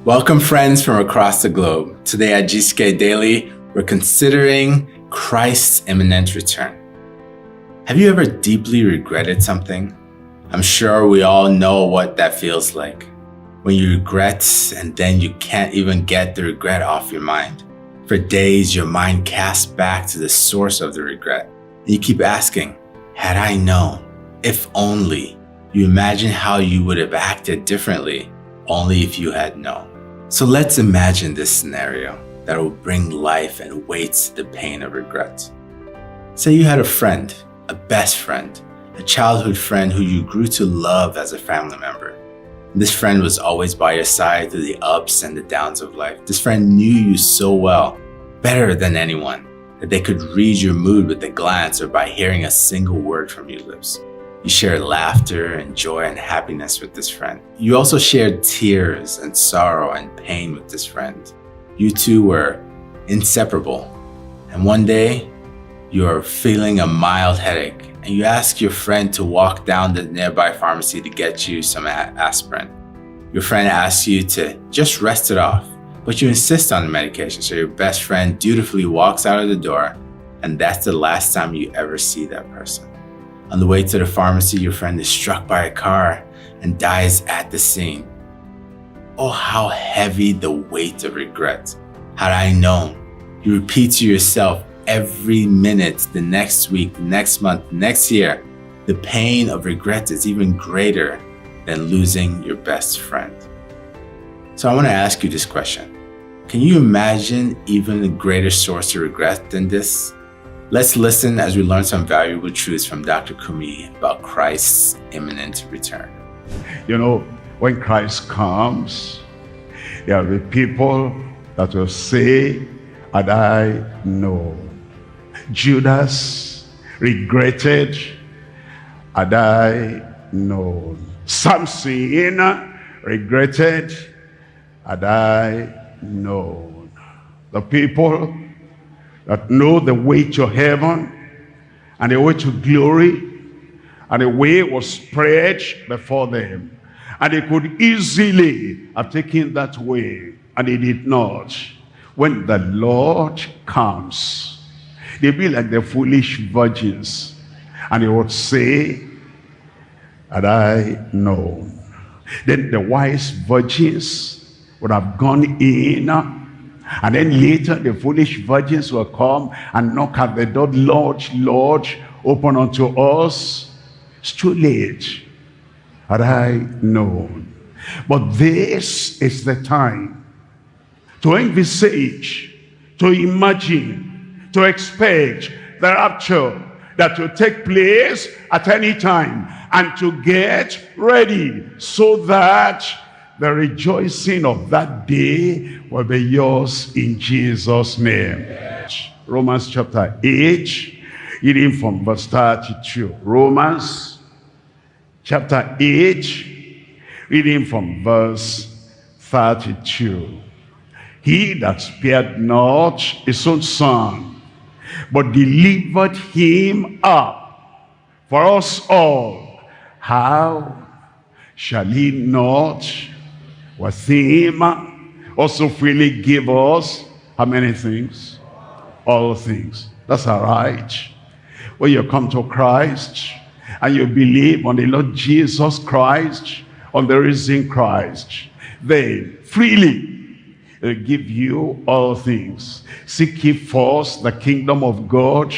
Welcome, friends from across the globe. Today at GCK Daily, we're considering Christ's imminent return. Have you ever deeply regretted something? I'm sure we all know what that feels like. When you regret and then you can't even get the regret off your mind. For days, your mind casts back to the source of the regret. And you keep asking, had I known? If only. You imagine how you would have acted differently, only if you had known. So let's imagine this scenario that will bring life and weight to the pain of regret. Say you had a friend, a best friend, a childhood friend who you grew to love as a family member. This friend was always by your side through the ups and the downs of life. This friend knew you so well, better than anyone, that they could read your mood with a glance or by hearing a single word from your lips. You shared laughter and joy and happiness with this friend. You also shared tears and sorrow and pain with this friend. You two were inseparable. And one day, you are feeling a mild headache and you ask your friend to walk down the nearby pharmacy to get you some aspirin. Your friend asks you to just rest it off, but you insist on the medication, so your best friend dutifully walks out of the door, and that's the last time you ever see that person. On the way to the pharmacy, your friend is struck by a car and dies at the scene. Oh, how heavy the weight of regret. Had I known? You repeat to yourself every minute, the next week, the next month, the next year. The pain of regret is even greater than losing your best friend. So I want to ask you this question. Can you imagine even a greater source of regret than this? Let's listen as we learn some valuable truths from Dr. Kumuyi about Christ's imminent return. You know, when Christ comes, there will be people that will say, "Had I known." Judas regretted, "Had I known." Samson regretted, "Had I known." The people that know the way to heaven and the way to glory, and the way was spread before them, and they could easily have taken that way, and they did not. When the Lord comes, they'll be like the foolish virgins, and they would say, "Had I known." Then the wise virgins would have gone in, and then later the foolish virgins will come and knock at the door. "Lord, Lord, open unto us." It's too late. Had I known. But this is the time to envisage, to imagine, to expect the rapture that will take place at any time, and to get ready so that the rejoicing of that day will be yours in Jesus' name. Romans chapter 8, reading from verse 32. Romans chapter 8, reading from verse 32. He that spared not his own son, but delivered him up for us all, how shall he not with him also freely give us how many things? All things. That's all right. When you come to Christ and you believe on the Lord Jesus Christ, on the risen Christ, then freely He'll give you all things. Seek ye first the kingdom of God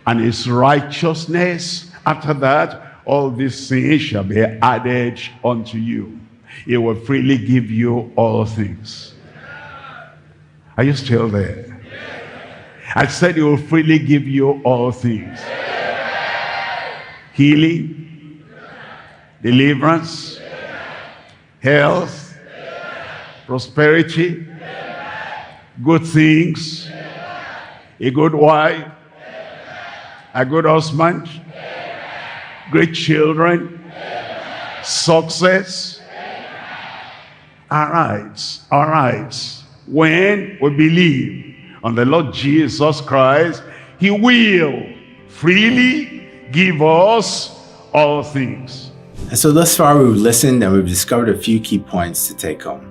and his righteousness. After that, all these things shall be added unto you. He will freely give you all things. Are you still there? I said he will freely give you all things. Healing, deliverance, health, prosperity, good things, a good wife, a good husband, great children, success. All right. When we believe on the Lord Jesus Christ, he will freely give us all things. And so thus far we've listened and we've discovered a few key points to take home.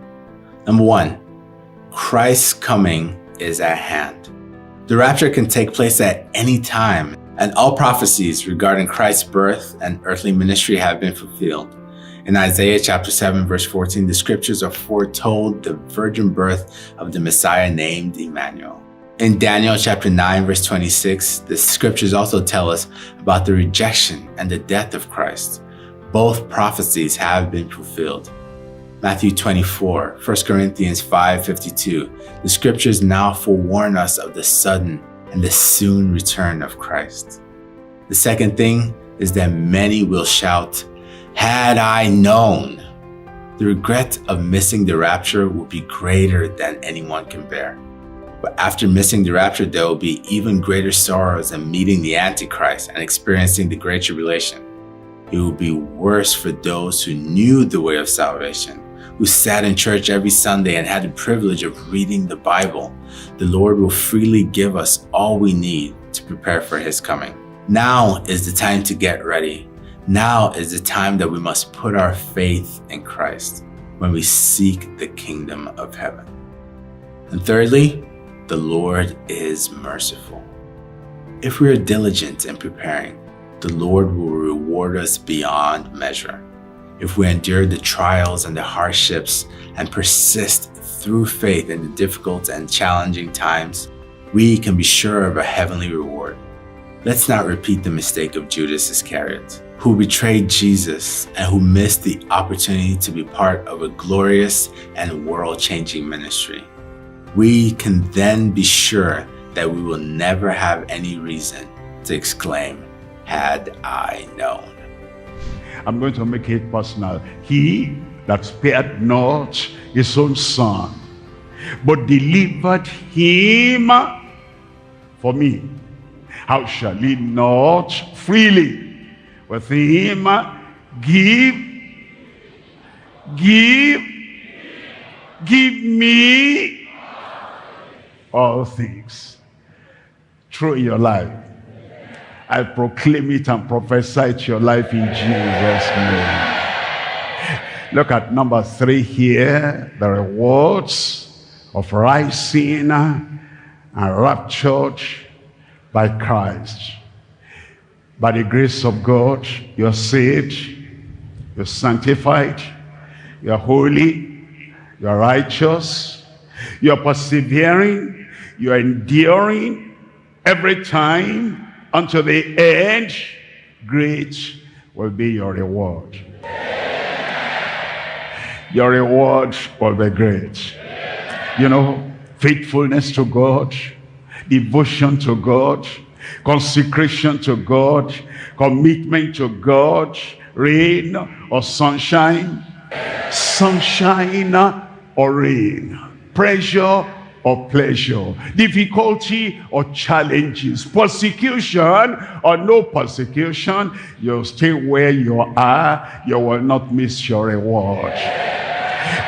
Number one, Christ's coming is at hand. The rapture can take place at any time, and all prophecies regarding Christ's birth and earthly ministry have been fulfilled. In Isaiah chapter 7, verse 14, the scriptures are foretold the virgin birth of the Messiah named Emmanuel. In Daniel chapter 9, verse 26, the scriptures also tell us about the rejection and the death of Christ. Both prophecies have been fulfilled. Matthew 24, 1 Corinthians 5:52, the scriptures now forewarn us of the sudden and the soon return of Christ. The second thing is that many will shout, "Had I known!" The regret of missing the rapture will be greater than anyone can bear. But after missing the rapture, there will be even greater sorrows in meeting the Antichrist and experiencing the Great Tribulation. It will be worse for those who knew the way of salvation, who sat in church every Sunday and had the privilege of reading the Bible. The Lord will freely give us all we need to prepare for His coming. Now is the time to get ready. Now is the time that we must put our faith in Christ when we seek the kingdom of heaven. And thirdly, the Lord is merciful. If we are diligent in preparing, the Lord will reward us beyond measure. If we endure the trials and the hardships and persist through faith in the difficult and challenging times, we can be sure of a heavenly reward. Let's not repeat the mistake of Judas Iscariot, who betrayed Jesus and who missed the opportunity to be part of a glorious and world-changing ministry. We can then be sure that we will never have any reason to exclaim, "Had I known." I'm going to make it personal. He that spared not his own son, but delivered him for me, how shall he not freely with him give me all things through your life? I proclaim it and prophesy to your life in Jesus' name. Look at number 3 here, the rewards of rising and raptured by Christ. By the grace of God, you're saved, you're sanctified, you're holy, you're righteous, you're persevering, you're enduring every time unto the end. Great will be your reward. Your reward will be great. You know, faithfulness to God, devotion to God, consecration to God, commitment to God, rain or sunshine, sunshine or rain, pressure or pleasure, difficulty or challenges, persecution or no persecution, you'll stay where you are. You will not miss your reward.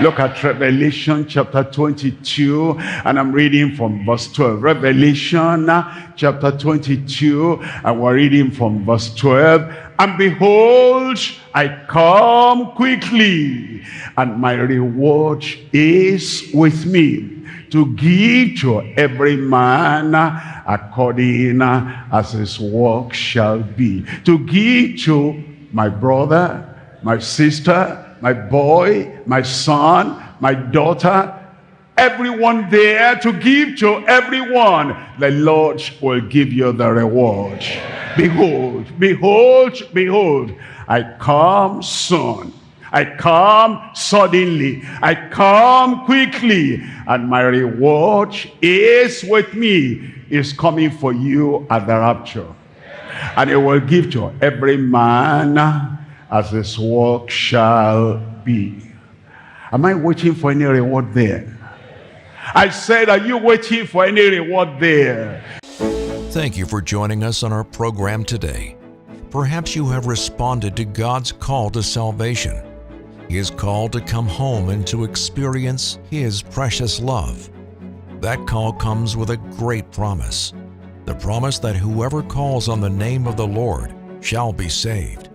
Look at Revelation chapter 22, and I'm reading from verse 12. Revelation chapter 22, and we're reading from verse 12. And behold, I come quickly, and my reward is with me, to give to every man according as his work shall be. To give to my brother, my sister, my boy, my son, my daughter, everyone there, to give to everyone. The Lord will give you the reward. Behold, behold, behold, I come soon. I come suddenly. I come quickly. And my reward is with me. Is coming for you at the rapture. And it will give to every man as his work shall be. Am I waiting for any reward there? I said, are you waiting for any reward there? Thank you for joining us on our program today. Perhaps you have responded to God's call to salvation, His call to come home and to experience His precious love. That call comes with a great promise, the promise that whoever calls on the name of the Lord shall be saved.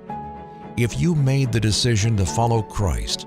If you made the decision to follow Christ,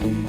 redeemed.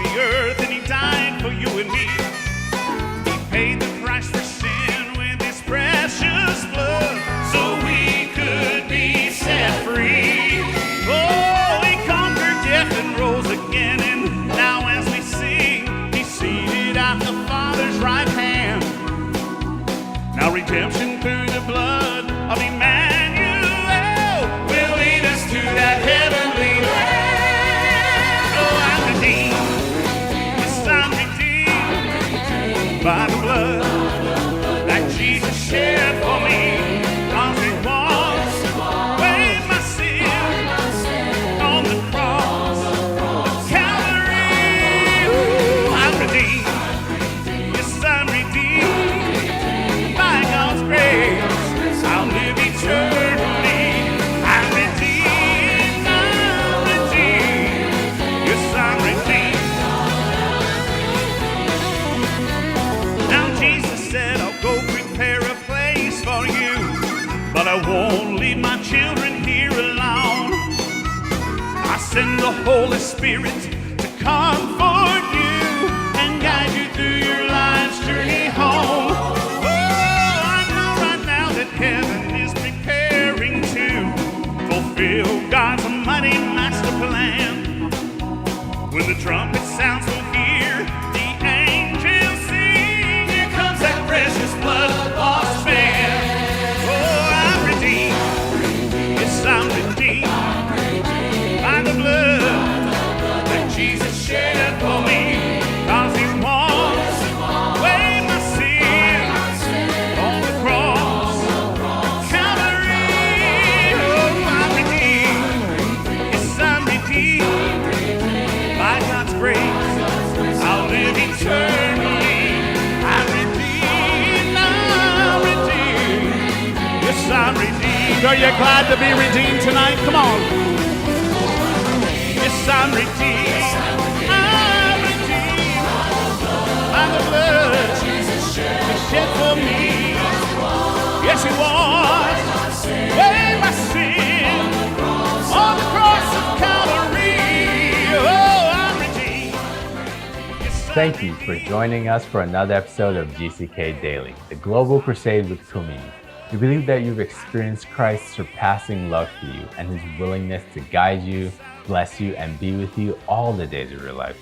the earth and he died for you and me. He paid the price for sin with his precious blood so we could be set free. Oh, he conquered death and rose again, and now as we sing, he's seated at the Father's right hand. Now redemption through the blood of Emmanuel will lead us to that heavenly land. Oh, I'm redeemed, yes, I'm redeemed by the blood that Jesus shed for me. 'Cause it was away my sin on the cross of Calvary. Ooh, I'm redeemed, yes, I'm redeemed by God's grace. I'll live eternally. I'm redeemed, yes, I'm redeemed. Now Jesus said, I'll go prepare a place for you, but I won't leave my children here alone. I send the Holy Spirit to comfort you and guide you through your life's journey home. Oh, I know right now that heaven is preparing to fulfill God's mighty master plan. When the trumpet sounds, we'll hear the angels sing. Here comes that precious blood-washed man. Oh, I'm redeemed. Yes, I'm redeemed by the blood that Jesus shed for me. 'Cause he washed away my sin on the cross of Calvary. Oh, I'm redeemed. Yes, I'm redeemed by God's grace. I'll live eternally. I'm redeemed. Yes, I'm redeemed. Are you glad to be redeemed tonight? Come on. Yes, I'm redeemed. I'm redeemed by the blood Jesus shed for me. Yes, he was. Away my sin on the cross of Calvary. Oh, I'm redeemed. Yes, I'm Thank you for joining us for another episode of GCK Daily, the Global Crusade with Kumuyi. We believe that you've experienced Christ's surpassing love for you and his willingness to guide you, bless you, and be with you all the days of your life.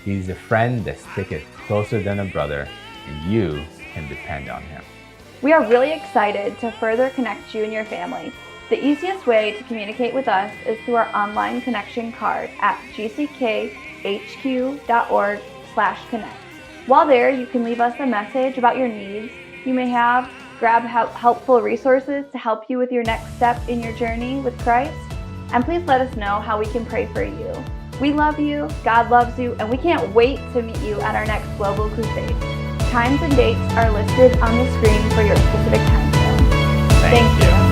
He's a friend that sticks closer than a brother, and you can depend on him. We are really excited to further connect you and your family. The easiest way to communicate with us is through our online connection card at gckhq.org/connect. While there, you can leave us a message about your needs you may have, grab helpful resources to help you with your next step in your journey with Christ, and please let us know how we can pray for you. We love you, God loves you, and we can't wait to meet you at our next Global Crusade. Times and dates are listed on the screen for your specific time zone. Thank you.